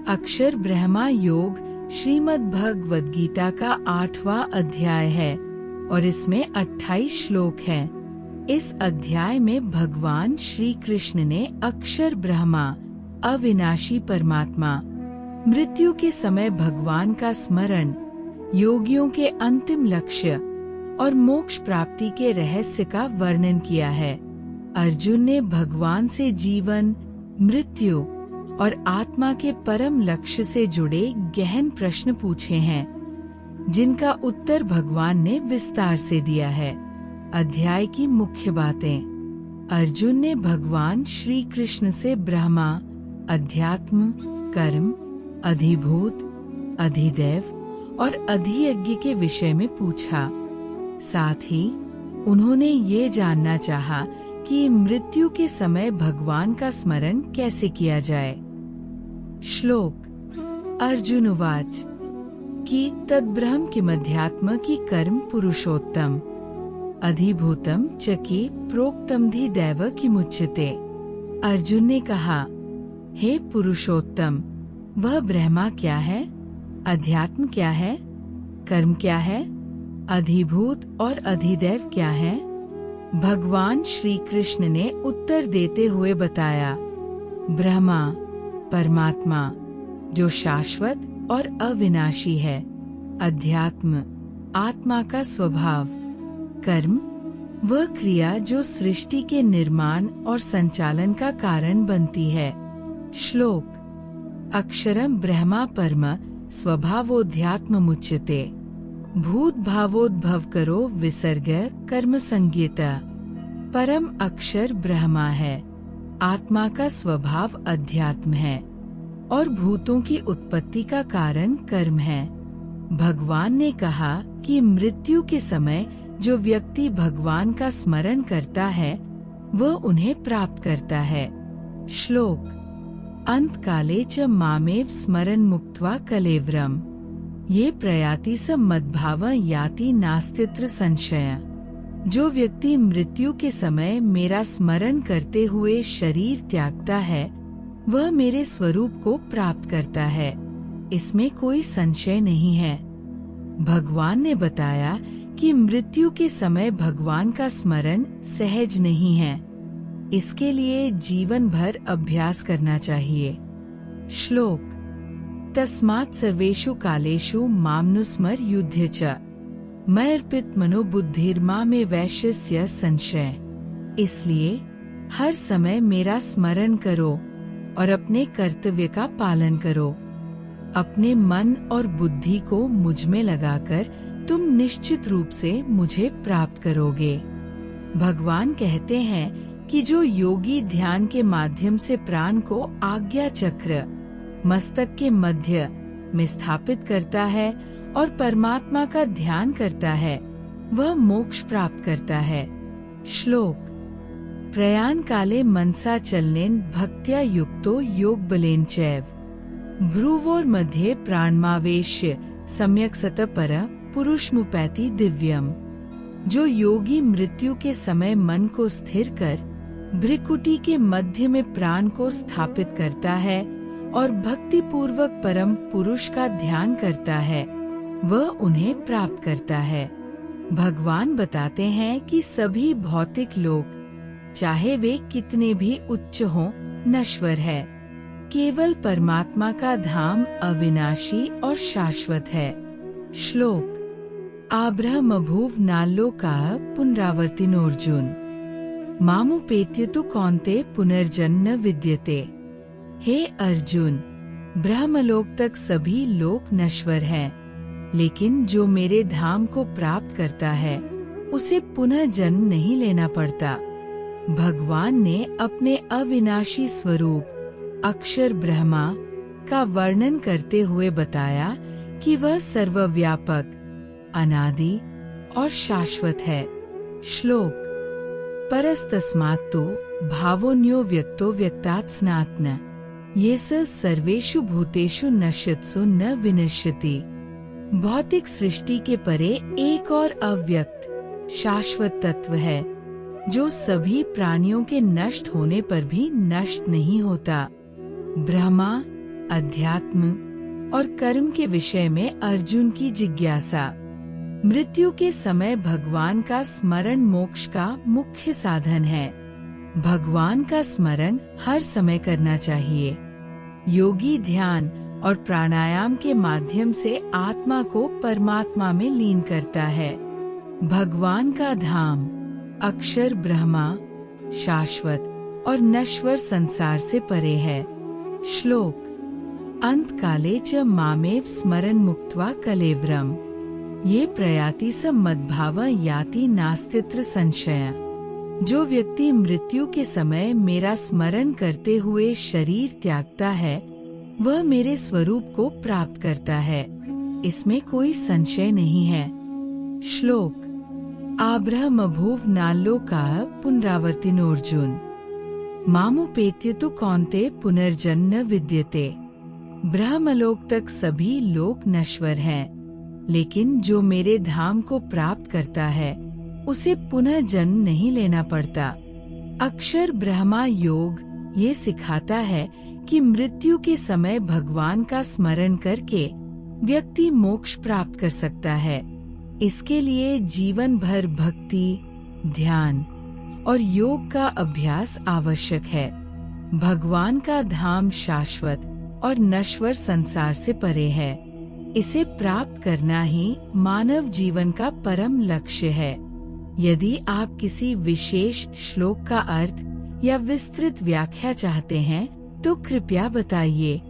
अक्षर ब्रह्मा योग श्रीमद् भगवद गीता का 8वां अध्याय है और इसमें 28 श्लोक हैं। इस अध्याय में भगवान श्री कृष्ण ने अक्षर ब्रह्मा, अविनाशी परमात्मा, मृत्यु के समय भगवान का स्मरण, योगियों के अंतिम लक्ष्य और मोक्ष प्राप्ति के रहस्य का वर्णन किया है। अर्जुन ने भगवान से जीवन, मृत्यु और आत्मा के परम लक्ष्य से जुड़े गहन प्रश्न पूछे हैं, जिनका उत्तर भगवान ने विस्तार से दिया है। अध्याय की मुख्य बातें। अर्जुन ने भगवान श्री कृष्ण से ब्रह्मा, अध्यात्म, कर्म, अधिभूत, अधिदैव और अधियज्ञ के विषय में पूछा। साथ ही उन्होंने ये जानना चाहा कि मृत्यु के समय भगवान का स्मरण कैसे किया जाए। श्लोक। अर्जुन उवाच कि तद्ब्रह्म किमध्यात्म की कर्म पुरुषोत्तम अधिभूतम च कि प्रोक्तम धी दैव किमुच्यते। अर्जुन ने कहा, हे पुरुषोत्तम, वह ब्रह्मा क्या है, अध्यात्म क्या है, कर्म क्या है, अधिभूत और अधिदैव क्या है। भगवान श्री कृष्ण ने उत्तर देते हुए बताया, ब्रह्मा परमात्मा जो शाश्वत और अविनाशी है, अध्यात्म आत्मा का स्वभाव, कर्म वह क्रिया जो सृष्टि के निर्माण और संचालन का कारण बनती है। श्लोक। अक्षरम ब्रह्मा परम स्वभावोध्यात्म मुच्यते भूत भावोद्भव करो विसर्ग कर्म संज्ञेता। परम अक्षर ब्रह्मा है, आत्मा का स्वभाव अध्यात्म है और भूतों की उत्पत्ति का कारण कर्म है। भगवान ने कहा कि मृत्यु के समय जो व्यक्ति भगवान का स्मरण करता है वह उन्हें प्राप्त करता है। श्लोक। अंत काले च मामेव स्मरण मुक्त्वा कलेवरम ये प्रयाति स मद्भाव याति नास्तित्र संशय। जो व्यक्ति मृत्यु के समय मेरा स्मरण करते हुए शरीर त्यागता है वह मेरे स्वरूप को प्राप्त करता है, इसमें कोई संशय नहीं है। भगवान ने बताया कि मृत्यु के समय भगवान का स्मरण सहज नहीं है, इसके लिए जीवन भर अभ्यास करना चाहिए। श्लोक। तस्मात् सर्वेषु कालेषु मामनुस्मर युध्य च मयर्पित मनोबुद्धिर्मा में वैश्यस्य संशय। इसलिए हर समय मेरा स्मरण करो और अपने कर्तव्य का पालन करो। अपने मन और बुद्धि को मुझ में लगाकर तुम निश्चित रूप से मुझे प्राप्त करोगे। भगवान कहते हैं कि जो योगी ध्यान के माध्यम से प्राण को आज्ञा चक्र मस्तक के मध्य में स्थापित करता है और परमात्मा का ध्यान करता है वह मोक्ष प्राप्त करता है। श्लोक। प्रयाण काले मनसा चलनेन भक्त्या युक्तो योग बलेन चैव भ्रुवोर मध्ये प्राणमावेश्य सम्यक सत पर पुरुषमुपैति दिव्यम। जो योगी मृत्यु के समय मन को स्थिर कर भ्रिकुटी के मध्य में प्राण को स्थापित करता है और भक्ति पूर्वक परम पुरुष का ध्यान करता है वह उन्हें प्राप्त करता है। भगवान बताते हैं कि सभी भौतिक लोग चाहे वे कितने भी उच्च हों नश्वर है, केवल परमात्मा का धाम अविनाशी और शाश्वत है। श्लोक। आब्रह्मभुव नाल्लोका पुनरावर्तिनोर्जुन मामुपेत्य तु कौन्ते पुनर्जन्म विद्यते। हे अर्जुन, ब्रह्मलोक तक सभी लोक नश्वर हैं, लेकिन जो मेरे धाम को प्राप्त करता है उसे पुनः जन्म नहीं लेना पड़ता। भगवान ने अपने अविनाशी स्वरूप अक्षर ब्रह्मा का वर्णन करते हुए बताया कि वह सर्वव्यापक, अनादि और शाश्वत है। श्लोक। परस्तस्मात्तु भावोन्यो व्यक्तो व्यक्तात् स्नात्न ये सर्वेषु भूतेषु नश्यत्सु न विनश्यति। भौतिक सृष्टि के परे एक और अव्यक्त शाश्वत तत्व है जो सभी प्राणियों के नष्ट होने पर भी नष्ट नहीं होता। ब्रह्मा, अध्यात्म और कर्म के विषय में अर्जुन की जिज्ञासा। मृत्यु के समय भगवान का स्मरण मोक्ष का मुख्य साधन है। भगवान का स्मरण हर समय करना चाहिए। योगी ध्यान और प्राणायाम के माध्यम से आत्मा को परमात्मा में लीन करता है। भगवान का धाम अक्षर ब्रह्मा शाश्वत और नश्वर संसार से परे है। श्लोक अंत काले च मामेव स्मरन् मुक्त्वा कलेवरम् ये प्रयाति स मद्भाव याति नास्तित्र संशय। जो व्यक्ति मृत्यु के समय मेरा स्मरण करते हुए शरीर त्यागता है वह मेरे स्वरूप को प्राप्त करता है, इसमें कोई संशय नहीं है। श्लोक आब्रह्मभुव नाल्लोकाः पुनरावर्तिनोऽर्जुन मामुपेत्य तु कौन्ते पुनर्जन्म न विद्यते। ब्रह्मलोक तक सभी लोक नश्वर हैं, लेकिन जो मेरे धाम को प्राप्त करता है उसे पुनः जन्म नहीं लेना पड़ता। अक्षर ब्रह्मा योग ये सिखाता है कि मृत्यु के समय भगवान का स्मरण करके व्यक्ति मोक्ष प्राप्त कर सकता है। इसके लिए जीवन भर भक्ति, ध्यान और योग का अभ्यास आवश्यक है। भगवान का धाम शाश्वत और नश्वर संसार से परे है। इसे प्राप्त करना ही मानव जीवन का परम लक्ष्य है। यदि आप किसी विशेष श्लोक का अर्थ या विस्तृत व्याख्या चाहते हैं तो कृपया बताइए।